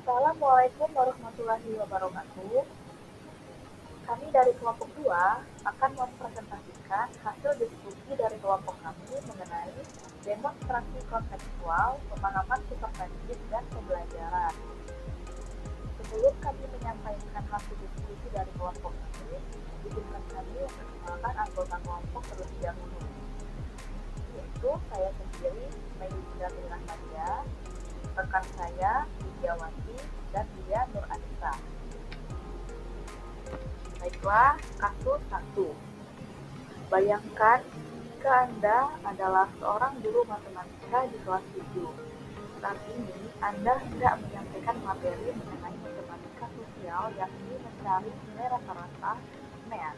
Assalamualaikum warahmatullahi wabarakatuh. Kami dari kelompok 2 akan mempresentasikan hasil diskusi dari kelompok kami mengenai demonstrasi kontekstual, pemahaman peserta didik, dan pembelajaran. Sebelum kami menyampaikan hasil diskusi dari kelompok kami, izinkan kami memperkenalkan anggota kelompok terlebih dahulu, yaitu saya sendiri, Melinda Rahmadia, rekan saya, Widiawati, dan dia Nur Anissa. Baiklah, kasus 1. Bayangkan jika Anda adalah seorang guru matematika di kelas 7. Saat ini, Anda hendak menyampaikan materi mengenai matematika sosial, yakni mencari nilai rata-rata NEAN.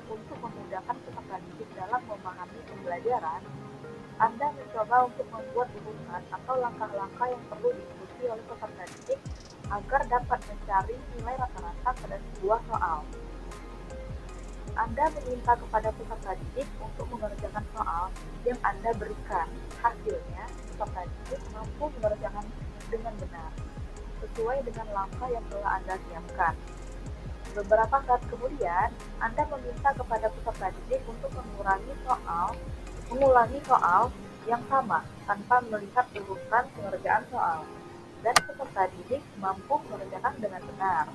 Untuk memudahkan peserta didik dalam memahami pembelajaran, Anda mencoba untuk membuat urutan atau langkah-langkah yang perlu diikuti oleh peserta didik agar dapat mencari nilai rata-rata pada sebuah soal. Anda meminta kepada peserta didik untuk mengerjakan soal yang Anda berikan. Hasilnya, peserta didik mampu mengerjakan dengan benar, sesuai dengan langkah yang telah Anda siapkan. Beberapa saat kemudian, Anda meminta kepada peserta didik untuk mengulangi soal yang sama tanpa melihat urutan pengerjaan soal, dan peserta didik mampu mengerjakan dengan benar.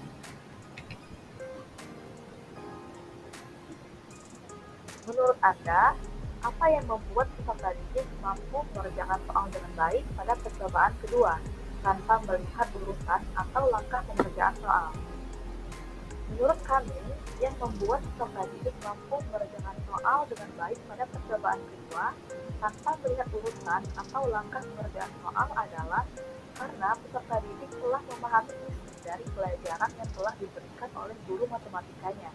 Menurut Anda, apa yang membuat peserta didik mampu mengerjakan soal dengan baik pada percobaan kedua, tanpa melihat urutan atau langkah pengerjaan soal? Menurut kami, yang membuat peserta didik mampu mengerjakan soal dengan baik pada percobaan kedua, tanpa melihat urutan atau langkah pengerjaan soal adalah karena peserta didik telah memahami isi dari pelajaran yang telah diberikan oleh guru matematikanya.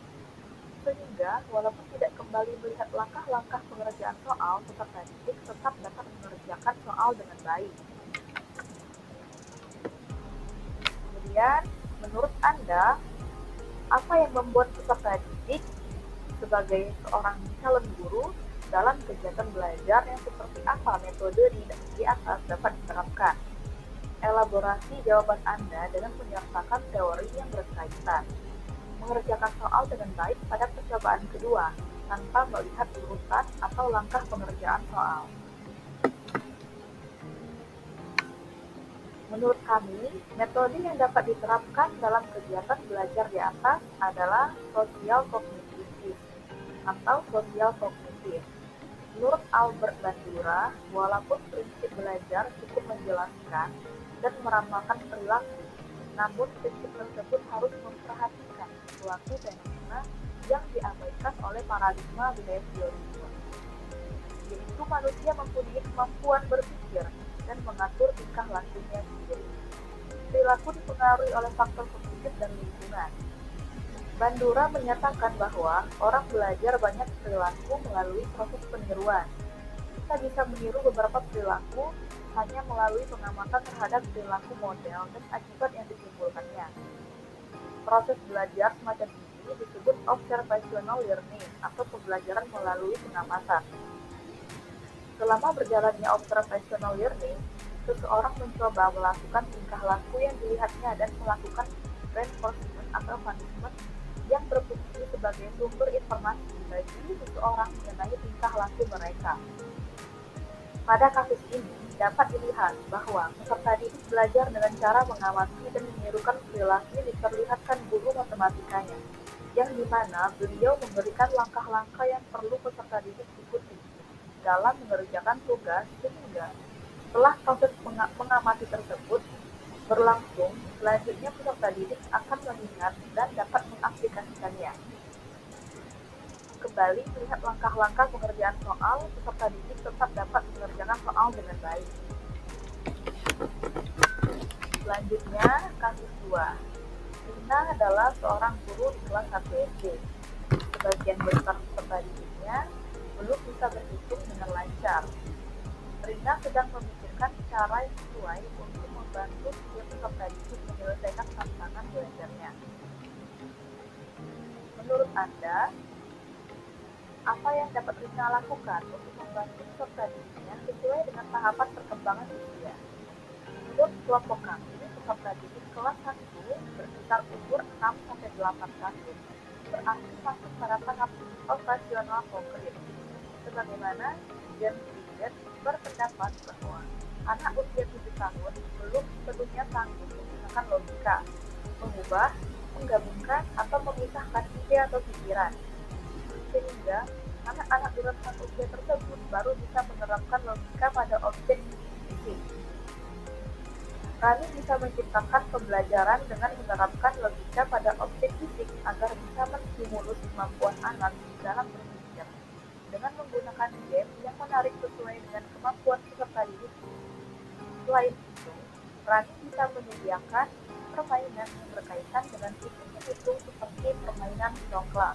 Sehingga, walaupun tidak kembali melihat langkah-langkah pengerjaan soal, peserta didik tetap dapat mengerjakan soal dengan baik. Kemudian, menurut Anda, apa yang membuat peserta didik sebagai seorang calon guru dalam kegiatan belajar yang seperti apa metode di atas dapat diterapkan? Elaborasi jawaban Anda dengan menyertakan teori yang berkaitan. Mengerjakan soal dengan baik pada percobaan kedua, tanpa melihat urutan atau langkah pengerjaan soal. Menurut kami, metode yang dapat diterapkan dalam kegiatan belajar di atas adalah sosial kognitif atau sosial kognitif. Menurut Albert Bandura, walaupun prinsip belajar cukup menjelaskan dan meramalkan perilaku, namun prinsip tersebut harus memperhatikan suatu fenomena yang diabaikan oleh paradigma behaviorisme, yaitu manusia mempunyai kemampuan berpikir dan mengatur tingkah lakunya sendiri. Perilaku dipengaruhi oleh faktor kognitif dan lingkungan. Bandura menyatakan bahwa orang belajar banyak perilaku melalui proses peniruan. Kita bisa meniru beberapa perilaku hanya melalui pengamatan terhadap perilaku model dan akibat yang ditimbulkannya. Proses belajar semacam ini disebut observational learning atau pembelajaran melalui pengamatan. Selama berjalannya observational learning, seseorang mencoba melakukan tingkah laku yang dilihatnya dan melakukan reinforcement atau punishment yang berfungsi sebagai sumber informasi bagi seseorang mengenai tingkah laku mereka. Pada kasus ini, dapat dilihat bahwa peserta didik belajar dengan cara mengamati dan menirukan perilaku yang diperlihatkan guru matematikanya, yang dimana beliau memberikan langkah-langkah yang perlu peserta didik ikuti dalam mengerjakan tugas, sehingga setelah proses mengamati tersebut berlangsung, selanjutnya peserta didik akan melihat dan dapat mengaplikasikannya. Kembali melihat langkah-langkah pengerjaan soal, peserta didik tetap dapat mengerjakan soal dengan baik. Selanjutnya, kasus 2. Rina adalah seorang guru di kelas 1 SD. Sebagian besar peserta didiknya belum bisa berhitung dengan lancar. Rina sedang memikirkan cara yang sesuai untuk membantu setiap peserta didik menyelesaikan tantangan belajarnya. Menurut Anda, apa yang dapat Rina lakukan untuk membantu peserta didiknya sesuai dengan tahapan perkembangan usia? Menurut kelompok kami, peserta didik kelas 1 berkisar umur 6-8 tahun berarti masuk pada tahap operasional konkret. Sebagaimana James Piaget berpendapat bahwa anak usia 7 tahun belum sepenuhnya sanggup menggunakan logika, mengubah, menggabungkan, atau memisahkan ide atau pikiran. Sehingga anak-anak di rentang usia tersebut baru bisa menerapkan logika pada objek fisik. Kami bisa menciptakan pembelajaran dengan menerapkan logika pada objek fisik agar bisa menstimulus kemampuan anak dalam berpikir dengan menggunakan game yang menarik sesuai dengan kemampuan peserta didik. Selain itu, Rani bisa menyediakan permainan yang berkaitan dengan hitung-hitung seperti permainan congklak.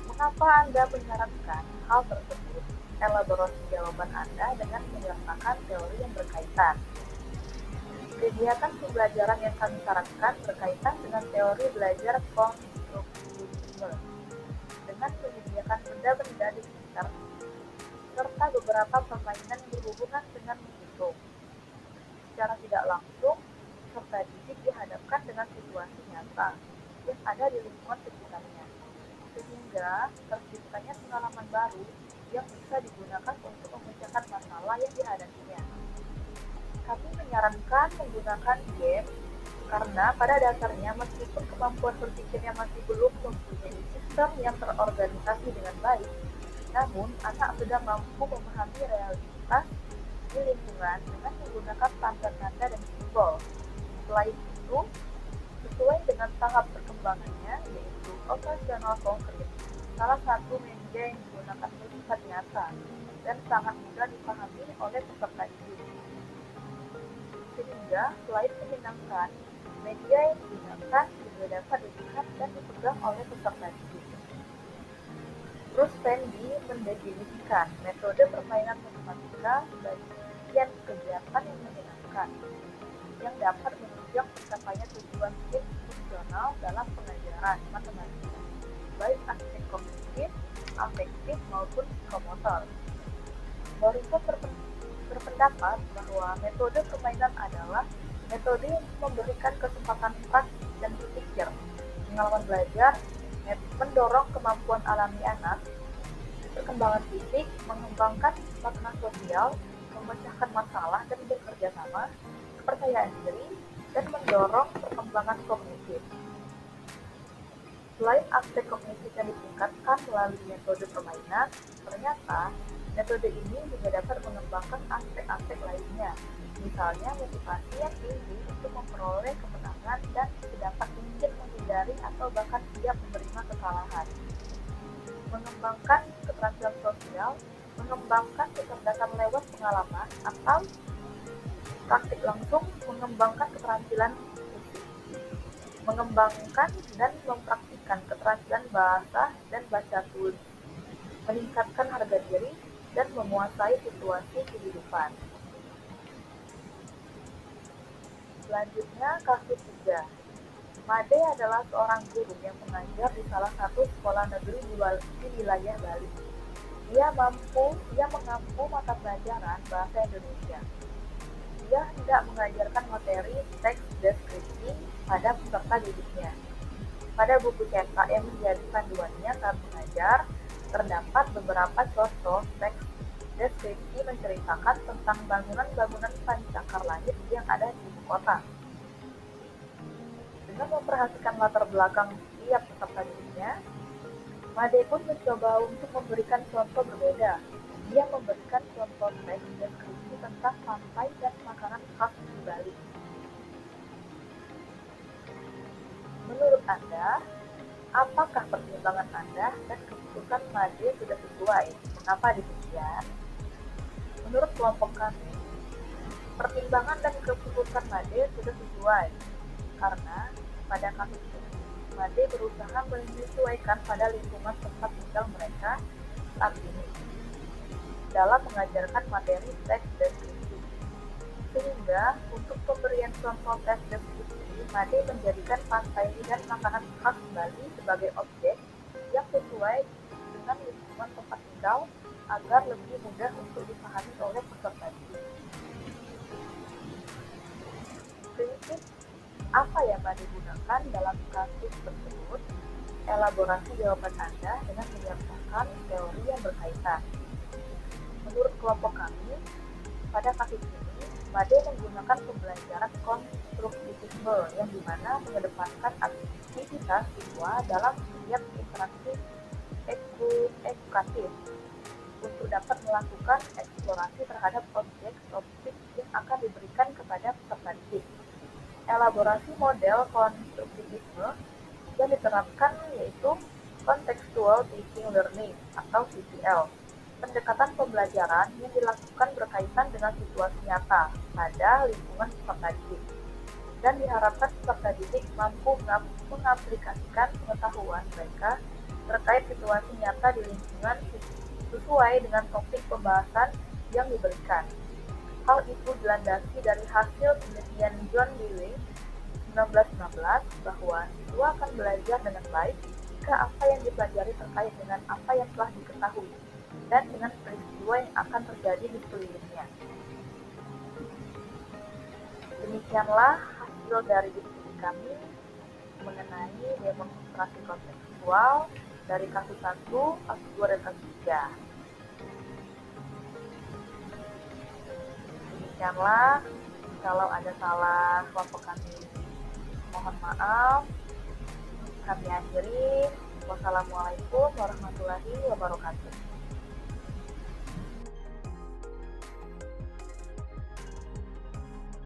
Mengapa Anda menyarankan hal tersebut? Elaborasi jawaban Anda dengan menyertakan teori yang berkaitan. Kegiatan pembelajaran yang kami sarankan berkaitan dengan teori belajar konstruktivisme dengan menyediakan benda-benda di sekitar serta beberapa permainan yang berhubungan dengan menghitung. Secara tidak langsung, peserta didik dihadapkan dengan situasi nyata yang ada di lingkungan sekitarnya, sehingga terciptanya pengalaman baru yang bisa digunakan untuk memecahkan masalah yang dihadapinya. Kami menyarankan menggunakan game karena pada dasarnya meskipun kemampuan berpikirnya masih belum mempunyai sistem yang terorganisasi dengan baik, namun anak sudah mampu memahami realitas di lingkungan dengan menggunakan tanda-tanda dan simbol. Selain itu, sesuai dengan tahap perkembangannya, yaitu operasional konkret, salah satu media yang digunakan bersifat nyata dan sangat mudah dipahami oleh peserta didik. Sehingga, selain menyenangkan, media yang digunakan juga dapat dilihat dan dipegang oleh peserta didik. Bruce Fendi mendefinisikan metode permainan matematika bagian kegiatan yang menyenangkan, yang dapat menunjang pencapaian tujuan instruksional dalam pengajaran matematika, baik aspek kognitif, afektif maupun psikomotor. Morrison berpendapat bahwa metode permainan adalah metode yang memberikan kesempatan praktik dan berpikir, pengalaman belajar, mendorong kemampuan alami anak, perkembangan fisik, mengembangkan makna sosial, memecahkan masalah dan bekerja sama, kepercayaan diri, dan mendorong perkembangan kognitif. Selain aspek kognitif yang ditingkatkan melalui metode permainan, ternyata metode ini juga dapat mengembangkan aspek-aspek lainnya, misalnya motivasi yang tinggi untuk memperoleh kemenangan dan sedapat mungkin menghindari atau bahkan siap menerima kekalahan. Mengembangkan keterampilan sosial, mengembangkan kecerdasan lewat pengalaman, atau praktik langsung mengembangkan keterampilan fisik, mengembangkan dan mempraktikkan keterampilan bahasa dan baca tulis, meningkatkan harga diri, dan menguasai situasi kehidupan. Selanjutnya, kasus 3. Made adalah seorang guru yang mengajar di salah satu sekolah negeri di wilayah Bali. Dia mengampu mata pelajaran bahasa Indonesia. Dia hendak mengajarkan materi teks deskripsi pada peserta didiknya. Pada buku cetak yang menjadi panduannya saat mengajar, terdapat beberapa contoh teks deskripsi menceritakan tentang bangunan-bangunan pancakar langit yang ada di ibu kota. Dengan memperhatikan latar belakang setiap peserta didiknya, Made pun mencoba untuk memberikan contoh berbeda. Dia memberikan contoh teks deskripsi tentang pantai dan makanan khas di Bali. Menurut Anda, apakah pertimbangan Anda dan keputusan Made sudah sesuai? Mengapa demikian? Menurut kelompok kami, pertimbangan dan keputusan Made sudah sesuai, karena pada kasus ini, Made berusaha menyesuaikan pada lingkungan tempat tinggal mereka saat ini dalam mengajarkan materi teks deskripsi. Sehingga, untuk pemberian contoh teks deskripsi, Made menjadikan pantai dan makanan khas Bali sebagai objek yang sesuai dengan lingkungan tempat tinggal agar lebih mudah untuk dipahami oleh peserta didik. Apa yang digunakan dalam kasus tersebut? Elaborasi jawaban Anda dengan menyertakan teori yang berkaitan. Menurut kelompok kami, pada kasus ini, Made menggunakan pembelajaran konstruktivisme yang dimana mengedepankan aktivitas siswa dalam setiap interaksi edukatif untuk dapat melakukan eksplorasi terhadap objek-objek yang akan diberikan kepada peserta didik. Elaborasi model konstruktivisme yang diterapkan yaitu Contextual Teaching Learning atau CTL. Pendekatan pembelajaran yang dilakukan berkaitan dengan situasi nyata pada lingkungan peserta didik dan diharapkan peserta didik mampu mengaplikasikan pengetahuan mereka terkait situasi nyata di lingkungan sesuai dengan topik pembahasan yang diberikan. Hal itu dilandasi dari hasil penelitian John Dewey 1916 bahwa siswa akan belajar dengan baik jika apa yang dipelajari terkait dengan apa yang telah diketahui dan dengan peristiwa yang akan terjadi di sekelilingnya. Demikianlah hasil dari diskusi kami mengenai demonstrasi kontekstual dari kasus 1, kasus 2, dan kasus 3. Demikianlah, kalau ada salah kelompok kami mohon maaf. Kami akhiri. Wassalamualaikum warahmatullahi wabarakatuh.